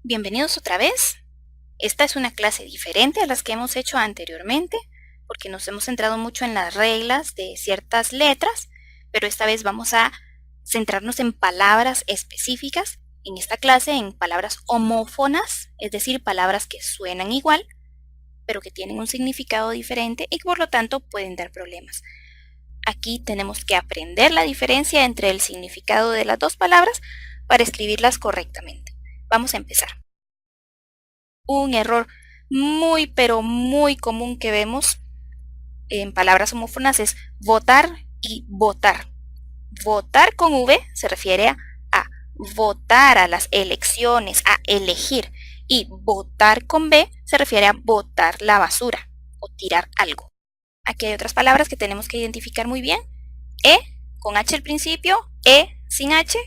Bienvenidos otra vez. Esta es una clase diferente a las que hemos hecho anteriormente porque nos hemos centrado mucho en las reglas de ciertas letras, pero esta vez vamos a centrarnos en palabras específicas, en esta clase en palabras homófonas, es decir, palabras que suenan igual, pero que tienen un significado diferente y que por lo tanto pueden dar problemas. Aquí tenemos que aprender la diferencia entre el significado de las dos palabras para escribirlas correctamente. Vamos a empezar. Un error muy pero muy común que vemos en palabras homófonas es votar y votar. Votar con V se refiere a votar a las elecciones, a elegir. Y votar con B se refiere a botar la basura o tirar algo. Aquí hay otras palabras que tenemos que identificar muy bien. E con H al principio, E sin H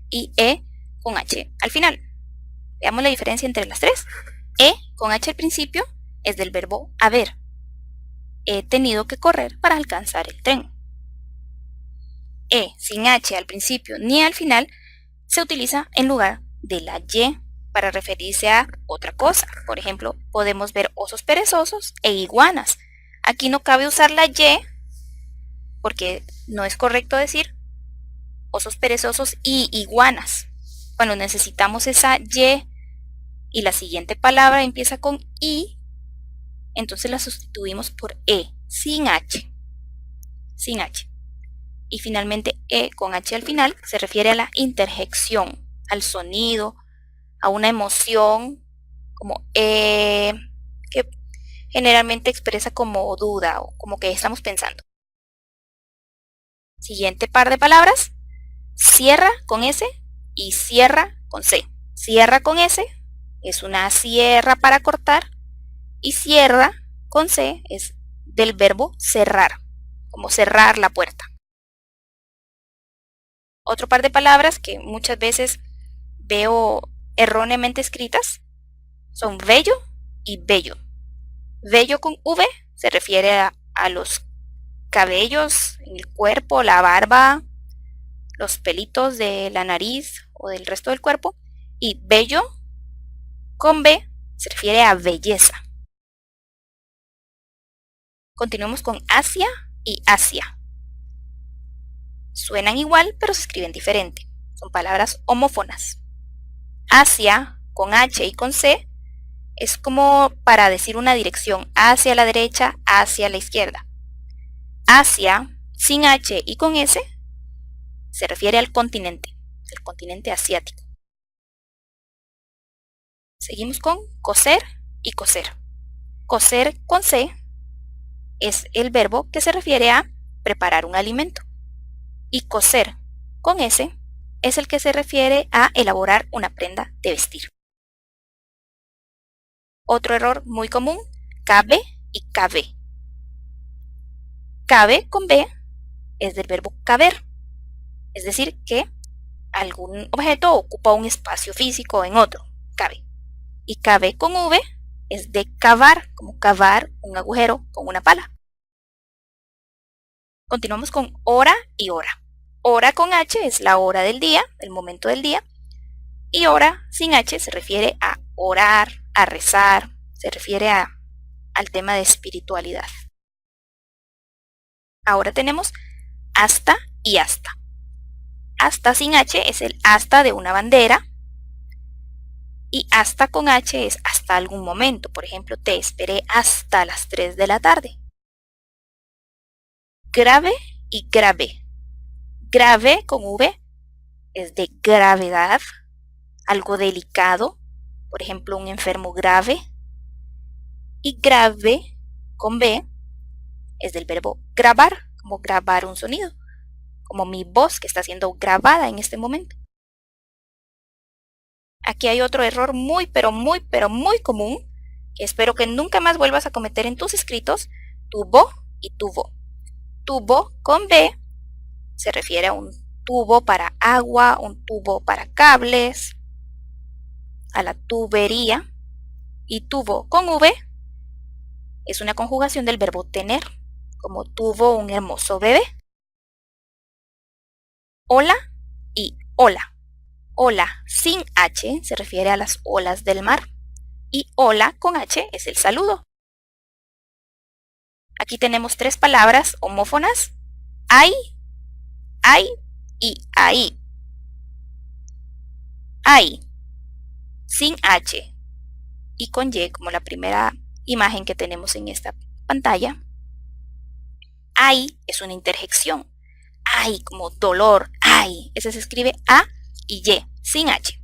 y E con H al final. Veamos la diferencia entre las tres. E con H al principio es del verbo haber. He tenido que correr para alcanzar el tren. E sin H al principio ni al final se utiliza en lugar de la Y para referirse a otra cosa. Por ejemplo, podemos ver osos perezosos e iguanas. Aquí no cabe usar la Y porque no es correcto decir osos perezosos y iguanas. Cuando necesitamos esa y la siguiente palabra empieza con I, entonces la sustituimos por E, sin H. Sin H. Y finalmente E con H al final se refiere a la interjección, al sonido, a una emoción, como que generalmente expresa como duda o como que estamos pensando. Siguiente par de palabras, cierra con S y cierra con C. Cierra con S es una sierra para cortar y cierra con C es del verbo cerrar, como cerrar la puerta. Otro par de palabras que muchas veces veo erróneamente escritas son vello y bello. Vello con V se refiere a los cabellos, el cuerpo, la barba, los pelitos de la nariz o del resto del cuerpo. Y bello con B se refiere a belleza. Continuamos con Asia y Asia. Suenan igual, pero se escriben diferente. Son palabras homófonas. Hacia, con H y con C, es como para decir una dirección hacia la derecha, hacia la izquierda. Asia, sin H y con S, se refiere al continente, el continente asiático. Seguimos con coser y coser. Coser con C es el verbo que se refiere a preparar un alimento. Y coser con S es el que se refiere a elaborar una prenda de vestir. Otro error muy común, cabe y cabe. Cabe con B es del verbo caber, es decir, que algún objeto ocupa un espacio físico en otro, cabe. Y cabe con V es de cavar, como cavar un agujero con una pala. Continuamos con hora y hora. Hora con H es la hora del día, el momento del día. Y hora sin H se refiere a orar, a rezar, se refiere al tema de espiritualidad. Ahora tenemos hasta y hasta. Hasta sin H es el hasta de una bandera. Y hasta con H es hasta algún momento. Por ejemplo, te esperé hasta las 3 de la tarde. Grave y grave. Grave con V es de gravedad, algo delicado, por ejemplo, un enfermo grave. Y grave con B es del verbo grabar, como grabar un sonido, como mi voz que está siendo grabada en este momento. Aquí hay otro error muy común, que espero que nunca más vuelvas a cometer en tus escritos, tubo y tubo. Tubo con B se refiere a un tubo para agua, un tubo para cables, a la tubería. Y tubo con V es una conjugación del verbo tener, como tuvo un hermoso bebé. Hola y hola. Hola sin H se refiere a las olas del mar. Y hola con H es el saludo. Aquí tenemos 3 palabras homófonas. Ay y ahí. Ay, sin H y con Y, como la primera imagen que tenemos en esta pantalla. Ay es una interjección. Ay, como dolor, ay. Ese se escribe A y Y, sin H.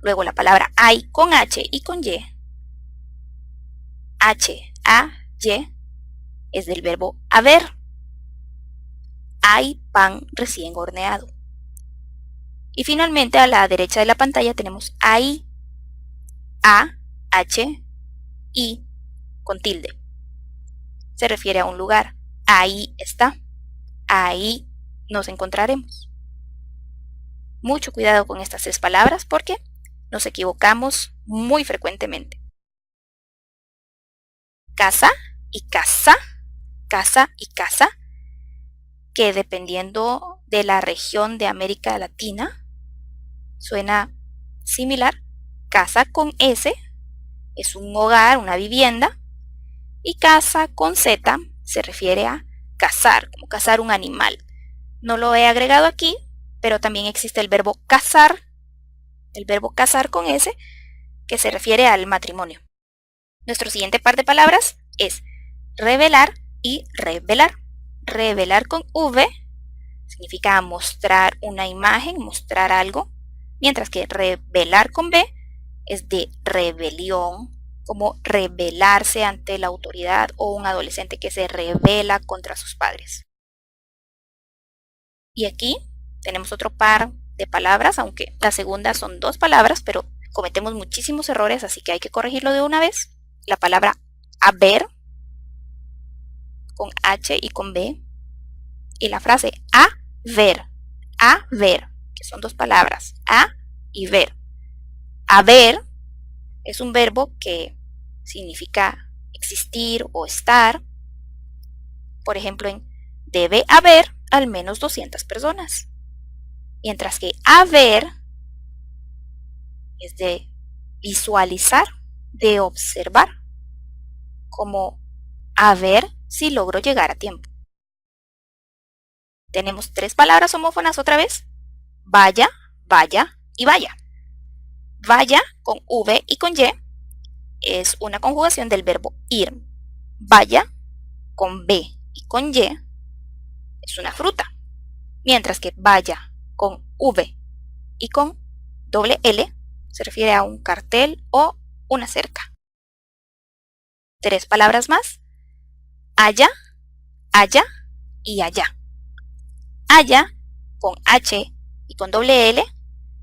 Luego la palabra ay con H y con Y. H, A, Y es del verbo haber. Hay pan recién horneado. Y finalmente a la derecha de la pantalla tenemos ahí. A, H, I con tilde. Se refiere a un lugar. Ahí está. Ahí nos encontraremos. Mucho cuidado con estas 3 palabras porque nos equivocamos muy frecuentemente. Casa y casa, casa y casa, que dependiendo de la región de América Latina, suena similar. Casa con S es un hogar, una vivienda, y casa con Z se refiere a cazar, como cazar un animal. No lo he agregado aquí, pero también existe el verbo casar con S, que se refiere al matrimonio. Nuestro siguiente par de palabras es revelar y revelar. Revelar con V significa mostrar una imagen, mostrar algo, mientras que revelar con B es de rebelión, como rebelarse ante la autoridad o un adolescente que se rebela contra sus padres. Y aquí tenemos otro par de palabras, aunque la segunda son 2 palabras, pero cometemos muchísimos errores, así que hay que corregirlo de una vez. La palabra haber, con H y con B, y la frase a ver, que son 2 palabras, a y ver. Haber es un verbo que significa existir o estar. Por ejemplo, debe haber al menos 200 personas. Mientras que haber es de visualizar, de observar, como a ver si logro llegar a tiempo. Tenemos 3 palabras homófonas otra vez. Vaya, vaya y vaya. Vaya con V y con Y es una conjugación del verbo ir. Vaya con B y con Y es una fruta. Mientras que vaya con V y con doble L se refiere a un cartel o una cerca. 3 palabras más. Allá, allá y allá. Allá con H y con doble L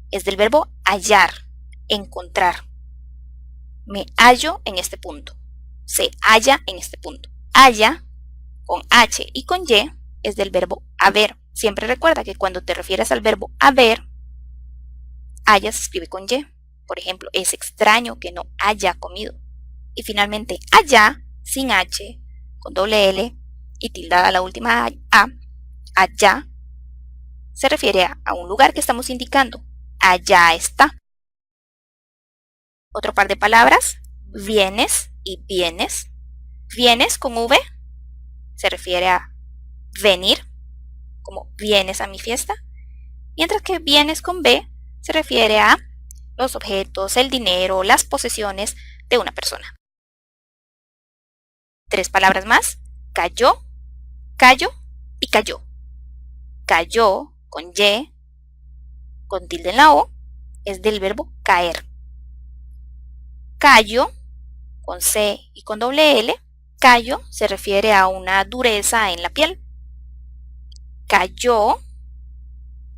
es del verbo hallar, encontrar. Me hallo en este punto. Se halla en este punto. Halla con H y con Y es del verbo haber. Siempre recuerda que cuando te refieres al verbo haber, haya se escribe con Y. Por ejemplo, es extraño que no haya comido. Y finalmente, allá, sin H, con doble L y tildada la última A, allá, se refiere a un lugar que estamos indicando. Allá está. Otro par de palabras, vienes y vienes. Vienes con V se refiere a venir, como vienes a mi fiesta. Mientras que vienes con B se refiere a los objetos, el dinero, las posesiones de una persona. 3 palabras más. Cayó, callo y cayó. Cayó con Y, con tilde en la O, es del verbo caer. Callo, con C y con doble L, callo se refiere a una dureza en la piel. Cayó,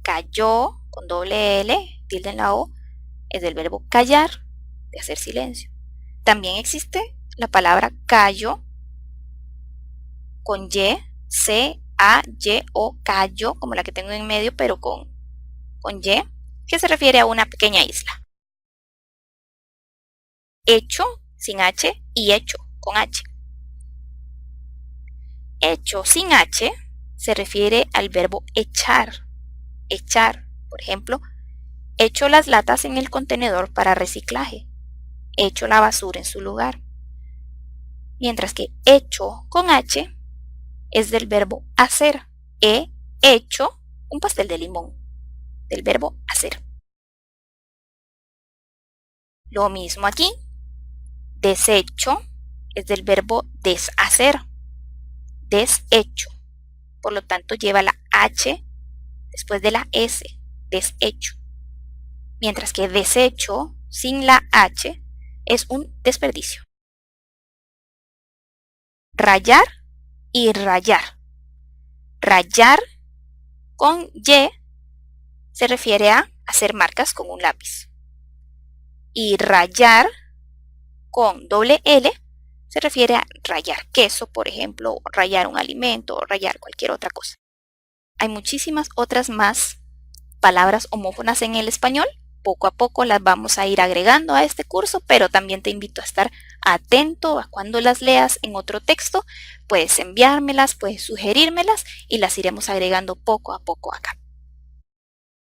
cayó con doble L, tilde en la O, es del verbo callar, de hacer silencio. También existe la palabra callo con Y, C, A, Y o callo, como la que tengo en medio, pero con Y, que se refiere a una pequeña isla. Hecho sin H y hecho con H. Hecho sin H se refiere al verbo echar. Echar, por ejemplo, Echo las latas en el contenedor para reciclaje. Echo la basura en su lugar. Mientras que hecho con H es del verbo hacer. He hecho un pastel de limón, del verbo hacer. Lo mismo aquí. Desecho es del verbo deshacer. Deshecho. Por lo tanto, lleva la H después de la S. Deshecho. Mientras que desecho sin la H es un desperdicio. Rayar y rayar. Rayar con Y se refiere a hacer marcas con un lápiz. Y rayar con doble L se refiere a rayar queso, por ejemplo, o rayar un alimento o rayar cualquier otra cosa. Hay muchísimas otras más palabras homófonas en el español. Poco a poco las vamos a ir agregando a este curso, pero también te invito a estar atento a cuando las leas en otro texto. Puedes enviármelas, puedes sugerírmelas y las iremos agregando poco a poco acá.